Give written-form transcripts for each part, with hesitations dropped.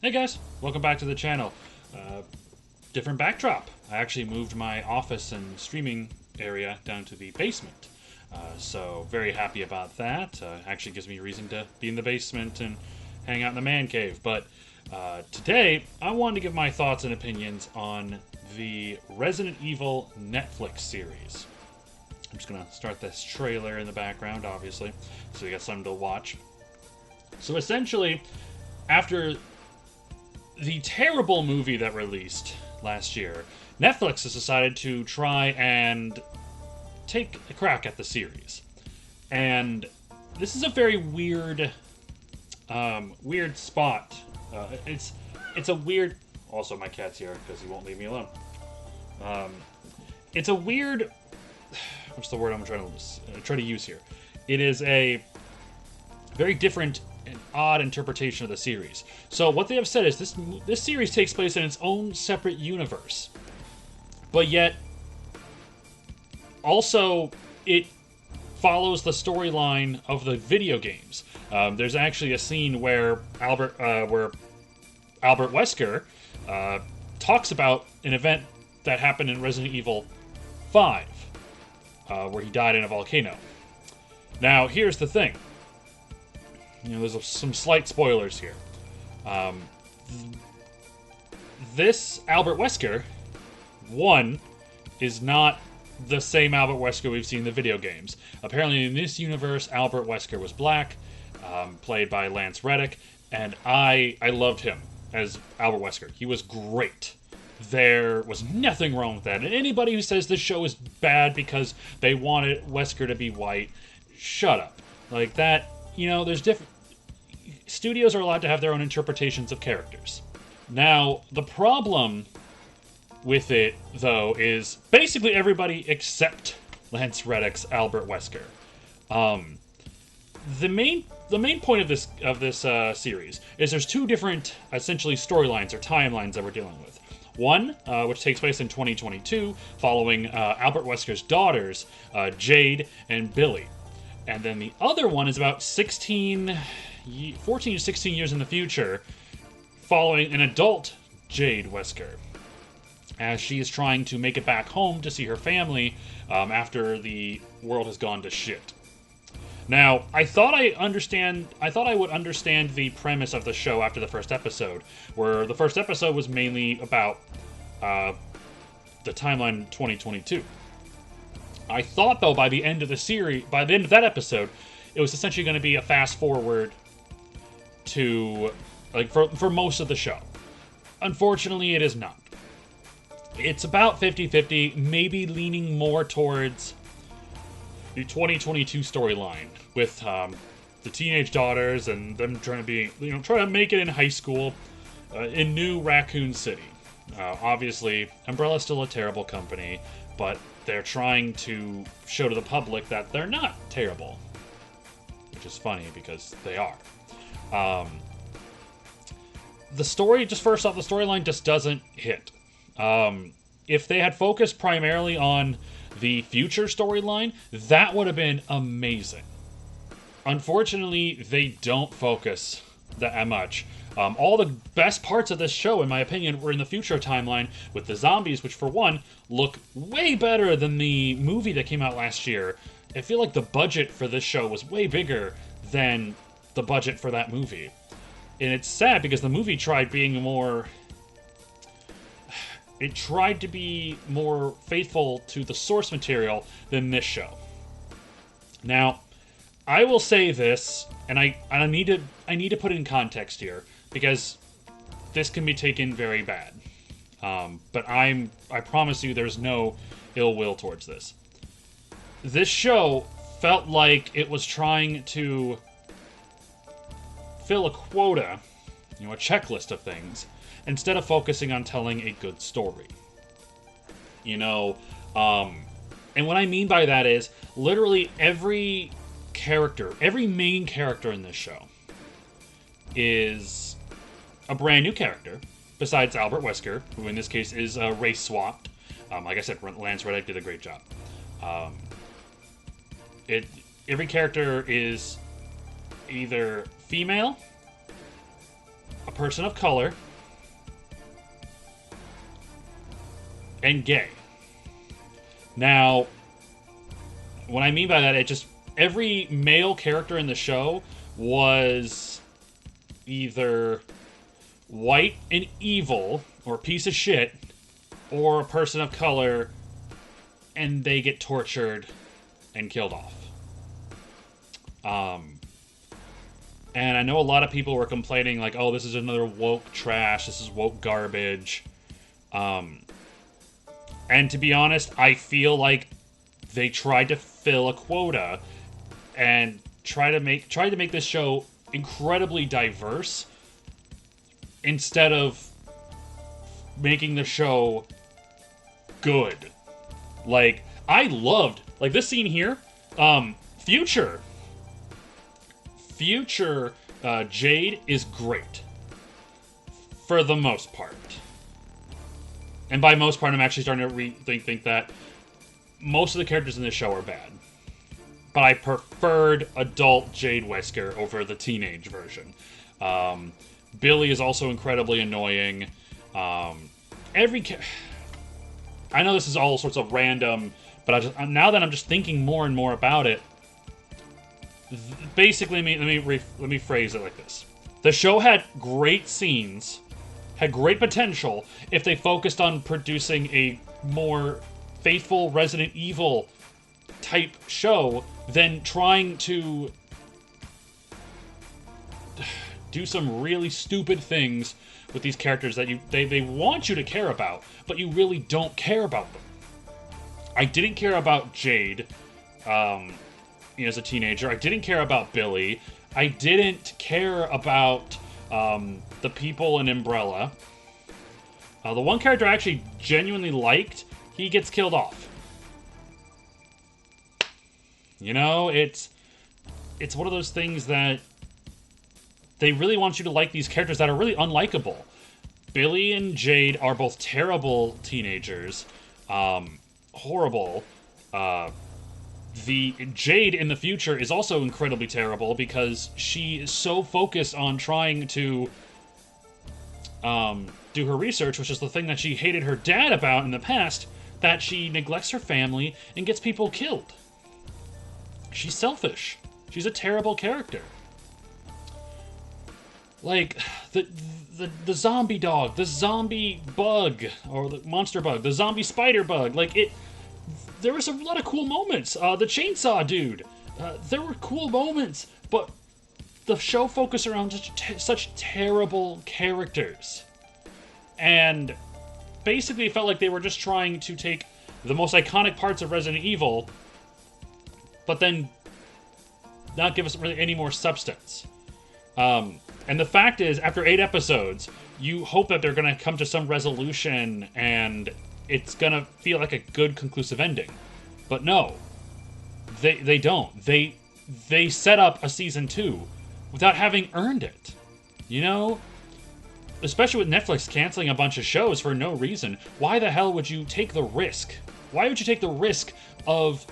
Hey guys, welcome back to the channel. Different backdrop. I actually moved my office and streaming area down to the basement. So very happy about that. Actually gives me a reason to be in the basement and hang out in the man cave. But today, I wanted to give my thoughts and opinions on the Resident Evil Netflix series. I'm just gonna start this trailer in the background, obviously, so we got something to watch. So essentially, after the terrible movie that released last year, Netflix has decided to try and take a crack at the series. And this is a very weird spot. It's a weird. Also, my cat's here because he won't leave me alone. Um, it's a weird. What's the word I'm try to use here? It is a very different and odd interpretation of the series. So what they have said is this series takes place in its own separate universe, but yet also it follows the storyline of the video games. There's actually a scene where Albert Wesker talks about an event that happened in Resident Evil 5, where he died in a volcano. Now, here's the thing. There's some slight spoilers here. This Albert Wesker, one, is not the same Albert Wesker we've seen in the video games. Apparently, in this universe, Albert Wesker was black, played by Lance Reddick, and I loved him as Albert Wesker. He was great. There was nothing wrong with that. And anybody who says this show is bad because they wanted Wesker to be white, shut up. Like that. There's different. Studios are allowed to have their own interpretations of characters. Now, the problem with it, though, is basically everybody except Lance Reddick's Albert Wesker. The main point of this series is there's two different, essentially, storylines or timelines that we're dealing with. One, which takes place in 2022, following Albert Wesker's daughters, Jade and Billy. And then the other one is about 14 to 16 years in the future, following an adult Jade Wesker, as she is trying to make it back home to see her family after the world has gone to shit. Now, I thought I would understand the premise of the show after the first episode, where the first episode was mainly about the timeline 2022. I thought, though, by the end of that episode, it was essentially going to be a fast forward to, for most of the show. Unfortunately, it is not. It's about 50-50, maybe leaning more towards the 2022 storyline with the teenage daughters and them trying to make it in high school in New Raccoon City. Obviously, Umbrella's still a terrible company, but they're trying to show to the public that they're not terrible, which is funny because they are. The storyline just doesn't hit. If they had focused primarily on the future storyline, that would have been amazing. Unfortunately, they don't focus that much. All the best parts of this show, in my opinion, were in the future timeline with the zombies, which, for one, look way better than the movie that came out last year. I feel like the budget for this show was way bigger than the budget for that movie. And it's sad because the movie tried being more... It tried to be more faithful to the source material than this show. Now, I will say this, and I need to put it in context here, because this can be taken very bad. But I promise you there's no ill will towards this. This show felt like it was trying to fill a quota, a checklist of things, instead of focusing on telling a good story. And what I mean by that is, literally every main character in this show is a brand new character, besides Albert Wesker, who in this case is race swapped. Like I said, Lance Reddick did a great job. Every character is either female, a person of color, and gay. Now, what I mean by that, it just every male character in the show was either white and evil, or a piece of shit, or a person of color, and they get tortured and killed off. And I know a lot of people were complaining, like, oh, this is another woke trash, this is woke garbage. And to be honest, I feel like they tried to fill a quota and tried to make this show incredibly diverse instead of making the show good. Like, I loved, like, this scene here, Future Jade is great. For the most part. And by most part, I'm actually starting to think that most of the characters in this show are bad. But I preferred adult Jade Wesker over the teenage version. Billy is also incredibly annoying. I know this is all sorts of random, but now that I'm just thinking more and more about it, basically, let me phrase it like this: the show had great scenes, had great potential if they focused on producing a more faithful Resident Evil type show than trying to do some really stupid things with these characters that they want you to care about, but you really don't care about them. I didn't care about Jade as a teenager. I didn't care about Billy. I didn't care about the people in Umbrella. The one character I actually genuinely liked, he gets killed off. You know, it's one of those things that they really want you to like these characters that are really unlikable. Billy and Jade are both terrible teenagers. Horrible. The Jade in the future is also incredibly terrible because she is so focused on trying to do her research, which is the thing that she hated her dad about in the past, that she neglects her family and gets people killed. She's selfish. She's a terrible character. Like, the zombie dog, the zombie bug, or the monster bug, the zombie spider bug, like, there was a lot of cool moments. The chainsaw dude, there were cool moments, but the show focused around such terrible characters. And basically it felt like they were just trying to take the most iconic parts of Resident Evil, but then not give us really any more substance. And the fact is, after 8 episodes, you hope that they're going to come to some resolution and it's going to feel like a good, conclusive ending. But no, they don't. They set up a season 2 without having earned it. You know? Especially with Netflix canceling a bunch of shows for no reason. Why the hell would you take the risk? Why would you take the risk of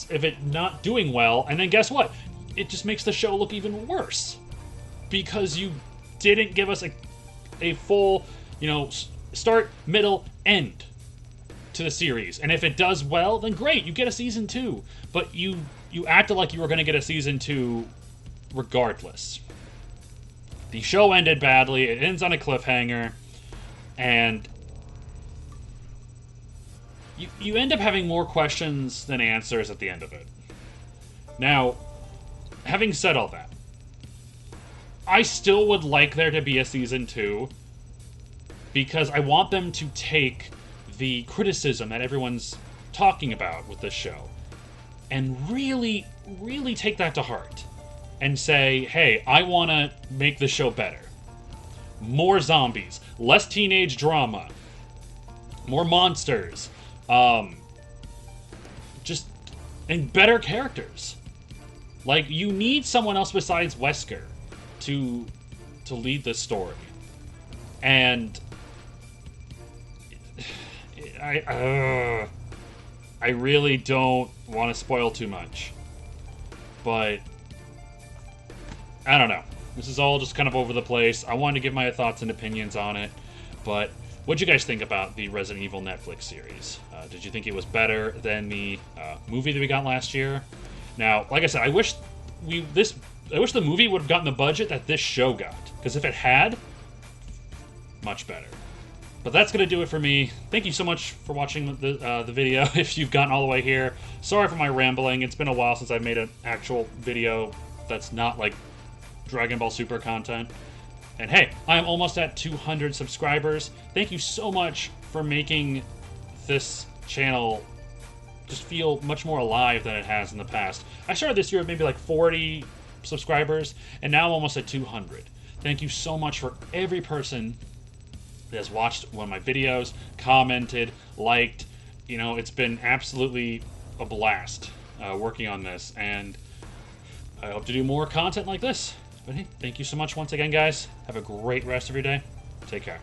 it not doing well, and then guess what? It just makes the show look even worse. Because you didn't give us a full, start, middle, end to the series. And if it does well, then great, you get a season 2. But you acted like you were going to get a season 2 regardless. The show ended badly, it ends on a cliffhanger, and you end up having more questions than answers at the end of it. Now, having said all that, I still would like there to be a season 2, because I want them to take the criticism that everyone's talking about with this show and really, really take that to heart and say, hey, I want to make the show better. More zombies, less teenage drama, more monsters, and better characters. Like, you need someone else besides Wesker to lead this story. And I really don't want to spoil too much, but I don't know. This is all just kind of over the place. I wanted to give my thoughts and opinions on it, but what'd you guys think about the Resident Evil Netflix series? Did you think it was better than the movie that we got last year? Now, like I said, I wish the movie would have gotten the budget that this show got, because if it had, much better. But that's going to do it for me. Thank you so much for watching the video, if you've gotten all the way here. Sorry for my rambling. It's been a while since I've made an actual video that's not like Dragon Ball Super content. And hey, I'm almost at 200 subscribers. Thank you so much for making this channel just feel much more alive than it has in the past. I started this year with maybe like 40 subscribers, and now I'm almost at 200. Thank you so much for every person that has watched one of my videos, commented, liked. You know, it's been absolutely a blast working on this, and I hope to do more content like this. But hey, thank you so much once again, guys. Have a great rest of your day. Take care.